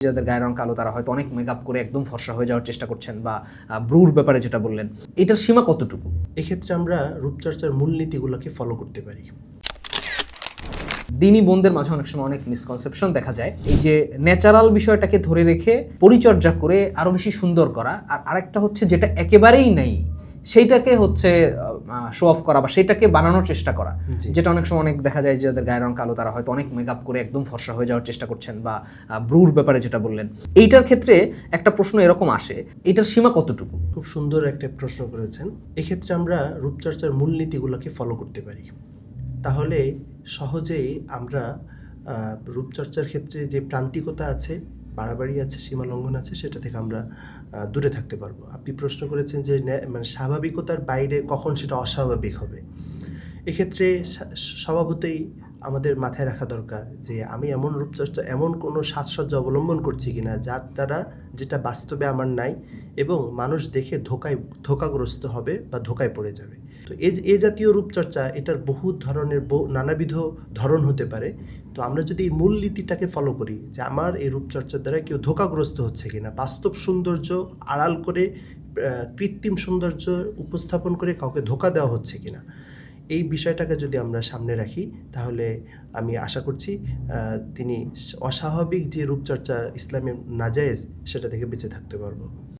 যাদের গায়ের রং কালো তারা হয়তো অনেক মেকআপ করে একদম ফর্সা হয়ে যাওয়ার চেষ্টা করছেন, বা ব্রুর ব্যাপারে যেটা বললেন, এটার সীমা কতটুকু? এক্ষেত্রে আমরা রূপচর্চার মূলনীতিগুলোকে ফলো করতে পারি। দিনী বোনদের মাঝে অনেক সময় অনেক মিসকনসেপশন দেখা যায়, এই যে ন্যাচারাল বিষয়টাকে ধরে রেখে পরিচর্যা করে আরো বেশি সুন্দর করা, আর আরেকটা হচ্ছে যেটা একেবারেই নেই সেইটাকে হচ্ছে শো অফ করা বা সেটাকে বানানোর চেষ্টা করা, যেটা অনেক সময় অনেক দেখা যায় যাদের গায়ের রং কালো তারা হয়তো অনেক মেকআপ করে একদম ফর্সা হয়ে যাওয়ার চেষ্টা করছেন, বা ব্রুর ব্যাপারে যেটা বললেন, এইটার ক্ষেত্রে একটা প্রশ্ন এরকম আসে, এটার সীমা কতটুকু? খুব সুন্দর একটা প্রশ্ন করেছেন। এক্ষেত্রে আমরা রূপচর্চার মূলনীতিগুলোকে ফলো করতে পারি, তাহলে সহজেই আমরা রূপচর্চার ক্ষেত্রে যে প্রান্তিকতা আছে, বাড়াবাড়ি আছে, সীমালঙ্ঘন আছে, সেটা থেকে আমরা দূরে থাকতে পারবো। আপনি প্রশ্ন করেছেন যে মানে স্বাভাবিকতার বাইরে কখন সেটা অস্বাভাবিক হবে। এক্ষেত্রে স্বভাবতই আমাদের মাথায় রাখা দরকার যে আমি এমন রূপচর্চা, এমন কোনো সাজসজ্জা অবলম্বন করছি কিনা যার দ্বারা যেটা বাস্তবে আমার নাই এবং মানুষ দেখে ধোকাগ্রস্ত হবে বা ধোকায় পড়ে যাবে। তো এ জাতীয় রূপচর্চা, এটার বহু ধরনের নানাবিধ ধরন হতে পারে। তো আমরা যদি এই মূলনীতিটাকে ফলো করি যে আমার এই রূপচর্চার দ্বারা কেউ ধোকাগ্রস্ত হচ্ছে কিনা, বাস্তব সৌন্দর্য আড়াল করে কৃত্রিম সৌন্দর্য উপস্থাপন করে কাউকে ধোকা দেওয়া হচ্ছে কিনা, এই বিষয়টাকে যদি আমরা সামনে রাখি, তাহলে আমি আশা করছি তিনি অস্বাভাবিক যে রূপচর্চা ইসলামে নাজায়েজ, সেটা থেকে বেঁচে থাকতে পারবো।